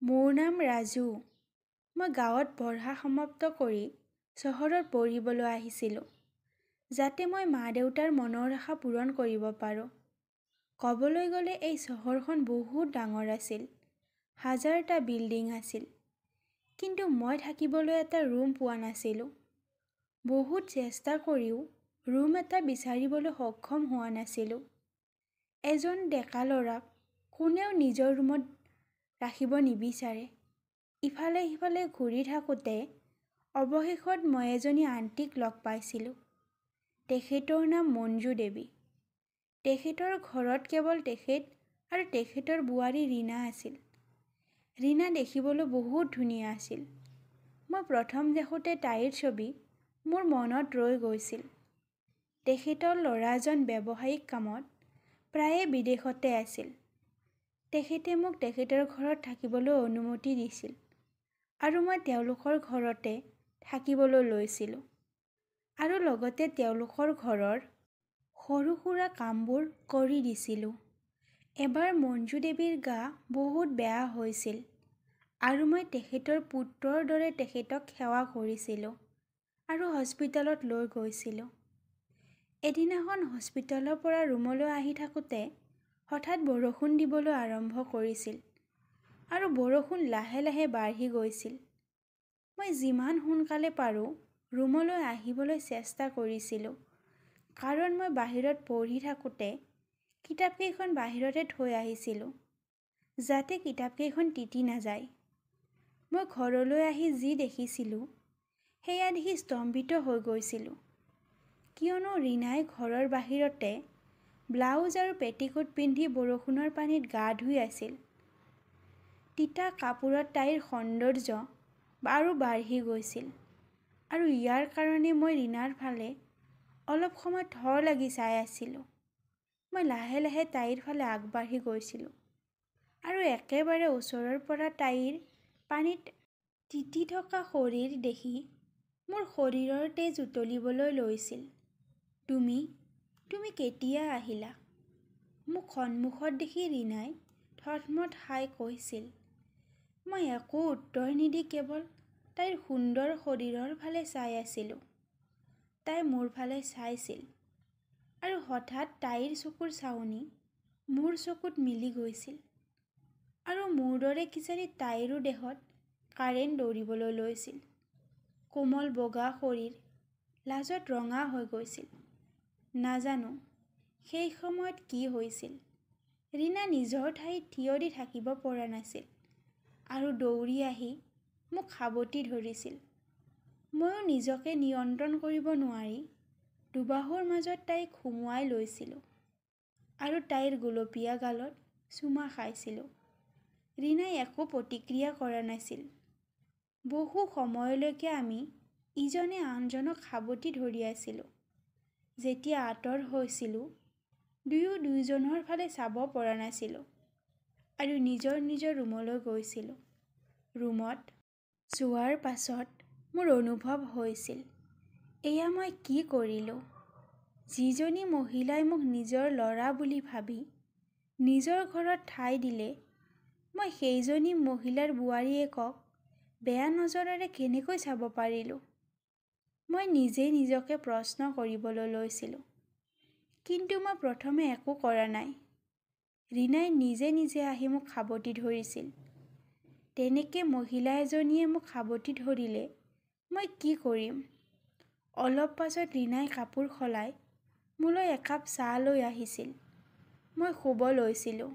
মোৰ নাম ৰাজু। মই গাঁৱত পঢ়া সমাপ্ত কৰি চহৰত পঢ়িবলৈ আহিছিলোঁ, যাতে মই মা-দেউতাৰ মনৰ আশা পূৰণ কৰিব পাৰোঁ। ক'বলৈ গ'লে এই চহৰখন বহুত ডাঙৰ আছিল। হাজাৰটা বিল্ডিং আছিল। কিন্তু মই থাকিবলৈ এটা ৰুম পোৱা নাছিলোঁ। বহুত চেষ্টা কৰিও ৰুম এটা বিচাৰিবলৈ সক্ষম হোৱা নাছিলোঁ। এজন ডেকা ল'ৰাক কোনেও নিজৰ ৰুমত ৰাখিব নিবিচাৰে। ইফালে সিফালে ঘূৰি থাকোঁতে অৱশেষত মই এজনী আণ্টিক লগ পাইছিলোঁ। তেখেতৰ নাম মঞ্জু দেৱী। তেখেতৰ ঘৰত কেৱল তেখেত আৰু তেখেতৰ বোৱাৰী ৰীণা আছিল। ৰীণা দেখিবলৈ বহুত ধুনীয়া আছিল। মই প্ৰথম দেখোঁতে তাইৰ ছবি মোৰ মনত ৰৈ গৈছিল। তেখেতৰ ল'ৰাজন ব্যৱসায়িক কামত প্ৰায়ে বিদেশতে আছিল। তেখেতে মোক তেখেতৰ ঘৰত থাকিবলৈ অনুমতি দিছিল আৰু মই তেওঁলোকৰ ঘৰতে থাকিবলৈ লৈছিলোঁ আৰু লগতে তেওঁলোকৰ ঘৰৰ সৰু-সুৰা কামবোৰ কৰি দিছিলোঁ। এবাৰ মঞ্জু দেৱীৰ গা বহুত বেয়া হৈছিল আৰু মই তেখেতৰ পুত্ৰৰ দৰে তেখেতক সেৱা কৰিছিলোঁ আৰু হস্পিটেলত লৈ গৈছিলোঁ। এদিনাখন হস্পিটেলৰ পৰা ৰুমলৈ আহি থাকোঁতে হঠাৎ বৰষুণ দিবলৈ আৰম্ভ কৰিছিল আৰু বৰষুণ লাহে লাহে বাঢ়ি গৈছিল। মই যিমান সোনকালে পাৰোঁ ৰুমলৈ আহিবলৈ চেষ্টা কৰিছিলোঁ, কাৰণ মই বাহিৰত পঢ়ি থাকোঁতে কিতাপকেইখন বাহিৰতে থৈ আহিছিলোঁ, যাতে কিতাপকেইখন তিতি নাযায়। মই ঘৰলৈ আহি যি দেখিছিলোঁ, সেয়া দেখি স্তম্ভিত হৈ গৈছিলোঁ, কিয়নো ৰীণাই ঘৰৰ বাহিৰতে ব্লাউজ আৰু পেটিকোট পিন্ধি বৰষুণৰ পানীত গা ধুই আছিল। তিতা কাপোৰত তাইৰ সৌন্দৰ্য আৰু বাঢ়ি গৈছিল আৰু ইয়াৰ কাৰণে মই ৰীণাৰ ফালে অলপ সময় থৰ লাগি চাই আছিলোঁ। মই লাহে লাহে তাইৰ ফালে আগবাঢ়ি গৈছিলোঁ আৰু একেবাৰে ওচৰৰ পৰা তাইৰ পানীত তিতি থকা শৰীৰ দেখি মোৰ শৰীৰৰ তেজ উতলিবলৈ লৈছিল। তুমি কেতিয়া আহিলা? মোক সন্মুখত দেখি ৰীণাই থতমত খাই কৈছিল। মই একো উত্তৰ নিদি কেৱল তাইৰ সুন্দৰ শৰীৰৰ ফালে চাই আছিলোঁ। তাই মোৰ ফালে চাইছিল আৰু হঠাৎ তাইৰ চকুৰ চাৱনি মোৰ চকুত মিলি গৈছিল আৰু মোৰ দৰে কিজানি তাইৰো দেহত কাৰেণ্ট দৌৰিবলৈ লৈছিল। কোমল বগা শৰীৰ লাজত ৰঙা হৈ গৈছিল। নাজানো সেই সময়ত কি হৈছিল। ৰীণা নিজৰ ঠাইত থিয় দি থাকিব পৰা নাছিল আৰু দৌৰি আহি মোক সাবটি ধৰিছিল। ময়ো নিজকে নিয়ন্ত্ৰণ কৰিব নোৱাৰি দুবাহুৰ মাজত তাইক সুমুৱাই লৈছিলোঁ আৰু তাইৰ গুলপীয়া গালত চুমা খাইছিলোঁ। ৰীণাই একো প্ৰতিক্ৰিয়া কৰা নাছিল। বহু সময়লৈকে আমি ইজনে আনজনক সাবটি ধৰি আছিলোঁ। যেতিয়া আঁতৰ হৈছিলোঁ, দুয়োজনৰ ফালে চাব পৰা নাছিলোঁ আৰু নিজৰ নিজৰ ৰুমলৈ গৈছিলোঁ। ৰুমত যোৱাৰ পাছত মোৰ অনুভৱ হৈছিল, এয়া মই কি কৰিলোঁ? যিজনী মহিলাই মোক নিজৰ ল'ৰা বুলি ভাবি নিজৰ ঘৰত ঠাই দিলে, মই সেইজনী মহিলাৰ বোৱাৰীয়েকক বেয়া নজৰেৰে কেনেকৈ চাব পাৰিলোঁ? মই নিজেই নিজকে প্ৰশ্ন কৰিবলৈ লৈছিলোঁ। কিন্তু মই প্ৰথমে একো কৰা নাই। ৰীণাই নিজে নিজে আহি মোক সাবটি ধৰিছিল। তেনেকৈ মহিলা এজনীয়ে মোক সাবটি ধৰিলে মই কি কৰিম? অলপ পাছত ৰীণাই কাপোৰ সলাই মোলৈ একাপ চাহ লৈ আহিছিল। মই শুব লৈছিলোঁ।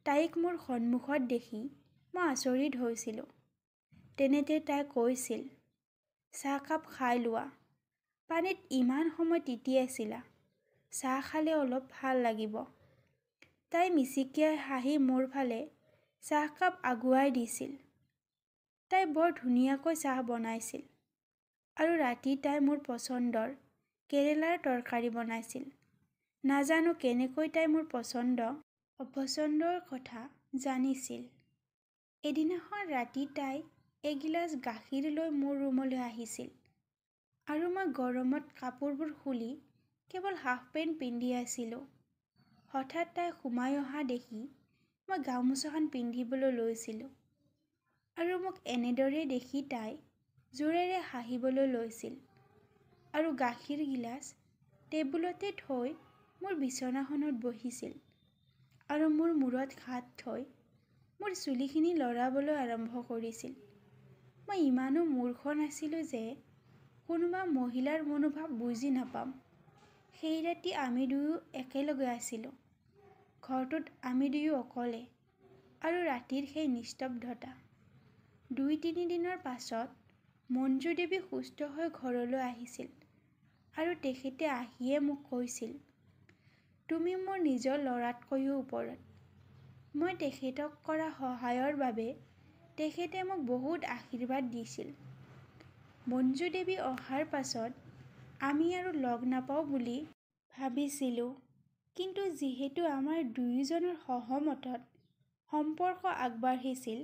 তাইক মোৰ সন্মুখত দেখি মই আচৰিত হৈছিলোঁ। তেনেতে তাই কৈছিল, চাহকাপ খাই লোৱা। পানীত ইমান সময় তিতি আছিলা, চাহ খালে অলপ ভাল লাগিব। তাই মিচিকিয়াই হাঁহি মোৰ ফালে চাহকাপ আগুৱাই দিছিল। তাই বৰ ধুনীয়াকৈ চাহ বনাইছিল আৰু ৰাতি তাই মোৰ পচন্দৰ কেৰেলাৰ তৰকাৰী বনাইছিল। নাজানো কেনেকৈ তাই মোৰ পচন্দ অপচন্দৰ কথা জানিছিল। এদিনাখন ৰাতি তাই এগিলাচ গাখীৰ লৈ মোৰ ৰুমলৈ আহিছিল আৰু মই গৰমত কাপোৰবোৰ খুলি কেৱল হাফ পেণ্ট পিন্ধি আছিলোঁ। হঠাৎ তাই সোমাই অহা দেখি মই গামোচাখন পিন্ধিবলৈ লৈছিলোঁ। আৰু মোক এনেদৰে দেখি তাই জোৰেৰে হাঁহিবলৈ লৈছিল আৰু গাখীৰ গিলাচ টেবুলতে থৈ মোৰ বিচনাখনত বহিছিল আৰু মোৰ মূৰত হাত থৈ মোৰ চুলিখিনি লৰাবলৈ আৰম্ভ কৰিছিল। মই ইমানো মূৰ্খ নাছিলোঁ যে কোনোবা মহিলাৰ মনোভাৱ বুজি নাপাম। সেই ৰাতি আমি দুয়ো একেলগে আছিলোঁ। ঘৰটোত আমি দুয়ো অকলে আৰু ৰাতিৰ সেই নিস্তব্ধতা। 2-3 দিনৰ পাছত মঞ্জু দেৱী সুস্থ হৈ ঘৰলৈ আহিছিল আৰু তেখেতে আহিয়ে মোক কৈছিল, তুমি মোৰ নিজৰ ল'ৰাতকৈও ওপৰত। মই তেখেতক কৰা সহায়ৰ বাবে তেখেতে মোক বহুত আশীৰ্বাদ দিছিল। মঞ্জু দেৱী অহাৰ পাছত আমি আৰু লগ নাপাওঁ বুলি ভাবিছিলোঁ, কিন্তু যিহেতু আমাৰ দুয়োজনৰ সহমতত সম্পৰ্ক আগবাঢ়িছিল,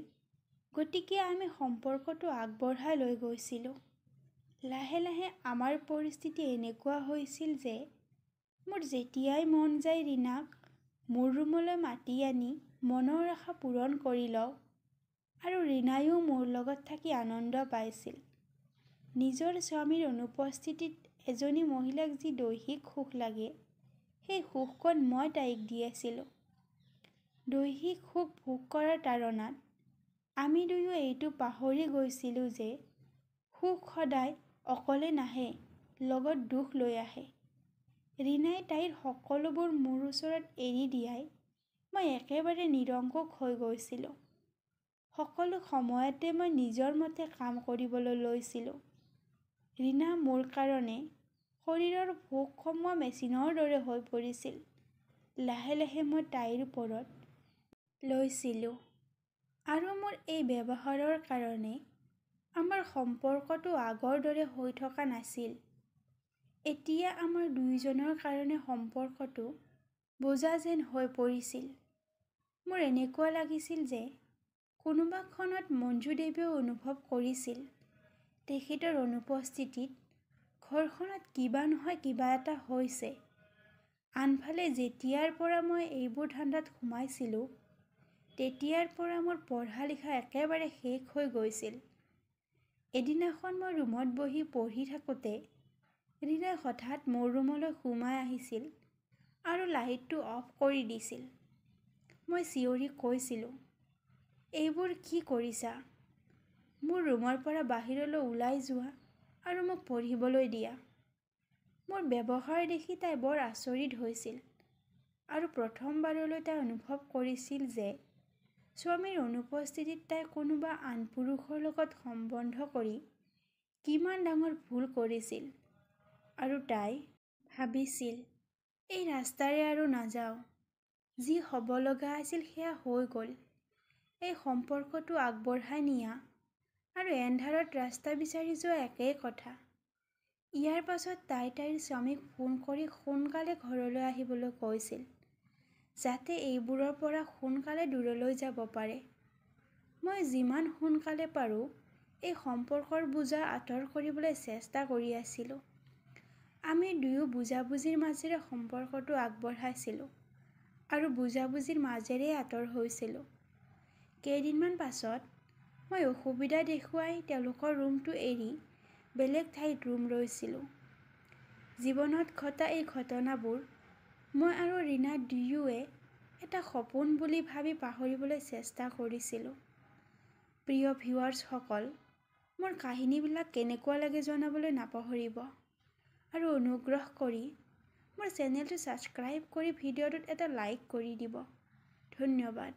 গতিকে আমি সম্পৰ্কটো আগবঢ়াই লৈ গৈছিলোঁ। লাহে লাহে আমাৰ পৰিস্থিতি এনেকুৱা হৈছিল যে মোৰ যেতিয়াই মন যায় ৰীনাক মোৰ ৰুমলৈ মাতি আনি মনৰ আশা পূৰণ কৰি লওঁ আৰু ৰীনায়ো মোৰ লগত থাকি আনন্দ পাইছিল। নিজৰ স্বামীৰ অনুপস্থিতিত এজনী মহিলাক যি দৈহিক সুখ লাগে, সেই সুখকণ মই তাইক দি আছিলোঁ। দৈহিক সুখ ভোগ কৰাৰ তাড়নাত আমি দুয়ো এইটো পাহৰি গৈছিলোঁ যে সুখ সদায় অকলে নাহে, লগত দুখ লৈ আহে। ৰীনাই তাইৰ সকলোবোৰ মোৰ ওচৰত এৰি দিয়াই মই একেবাৰে নিৰংকুশ হৈ গৈছিলোঁ। সকলো সময়তে মই নিজৰ মতে কাম কৰিবলৈ লৈছিলোঁ। ৰীনা মোৰ কাৰণে শৰীৰৰ ভোগ কমোৱা মেচিনৰ দৰে হৈ পৰিছিল। লাহে লাহে মই তাইৰ ওপৰত লৈছিলোঁ আৰু মোৰ এই ব্যৱহাৰৰ কাৰণে আমাৰ সম্পৰ্কটো আগৰ দৰে হৈ থকা নাছিল। এতিয়া আমাৰ দুয়োজনৰ কাৰণে সম্পৰ্কটো বোজা যেন হৈ পৰিছিল। মোৰ এনেকুৱা লাগিছিল যে কোনোবা ক্ষণত মঞ্জু দেৱীয়েও অনুভৱ কৰিছিল, তেখেতৰ অনুপস্থিতিত ঘৰখনত কিবা নহয় কিবা এটা হৈছে। আনফালে যেতিয়াৰ পৰা মই এইবোৰ ধান্দাত সোমাইছিলোঁ, তেতিয়াৰ পৰা মোৰ পঢ়া লিখা একেবাৰে শেষ হৈ গৈছিল। এদিনাখন মই ৰুমত বহি পঢ়ি থাকোঁতে ৰীনাই হঠাৎ মোৰ ৰুমলৈ সোমাই আহিছিল আৰু লাইটটো অফ কৰি দিছিল। মই চিঞৰি কৈছিলোঁ, এইবোৰ কি কৰিছা? মোৰ ৰুমৰ পৰা বাহিৰলৈ ওলাই যোৱা আৰু মোক পঢ়িবলৈ দিয়া। মোৰ ব্যৱহাৰ দেখি তাই বৰ আচৰিত হৈছিল আৰু প্ৰথমবাৰলৈ তাই অনুভৱ কৰিছিল যে স্বামীৰ অনুপস্থিতিত তাই কোনোবা আন পুৰুষৰ লগত সম্বন্ধ কৰি কিমান ডাঙৰ ভুল কৰিছিল আৰু তাই ভাবিছিল, এই ৰাস্তাৰে আৰু নাযাওঁ। যি হ'ব লগা আছিল সেয়া হৈ গ'ল। এই সম্পৰ্কটো আগবঢ়াই নিয়া আৰু এন্ধাৰত ৰাস্তা বিচাৰি যোৱা একেই কথা। ইয়াৰ পাছত তাই তাইৰ স্বামীক ফোন কৰি সোনকালে ঘৰলৈ আহিবলৈ কৈছিল, যাতে এইবোৰৰ পৰা সোনকালে দূৰলৈ যাব পাৰে। মই যিমান সোনকালে পাৰোঁ এই সম্পৰ্কৰ বোজা আঁতৰ কৰিবলৈ চেষ্টা কৰি আছিলোঁ। আমি দুয়ো বুজাবুজিৰ মাজেৰে সম্পৰ্কটো আগবঢ়াইছিলোঁ আৰু বুজাবুজিৰ মাজেৰে আঁতৰ হৈছিলোঁ। কেইদিনমান পাছত মই অসুবিধা দেখুৱাই তেওঁলোকৰ ৰুমটো এৰি বেলেগ ঠাইত ৰুম লৈছিলোঁ। জীৱনত ঘটা এই ঘটনাবোৰ মই আৰু ৰীনা দুয়োৱে এটা সপোন বুলি ভাবি পাহৰিবলৈ চেষ্টা কৰিছিলোঁ। প্ৰিয় ভিউৱাৰ্ছসকল, মোৰ কাহিনীবিলাক কেনেকুৱা লাগে জনাবলৈ নাপাহৰিব আৰু অনুগ্ৰহ কৰি মোৰ চেনেলটো ছাবস্ক্ৰাইব কৰি ভিডিঅ'টোত এটা লাইক কৰি দিব। ধন্যবাদ।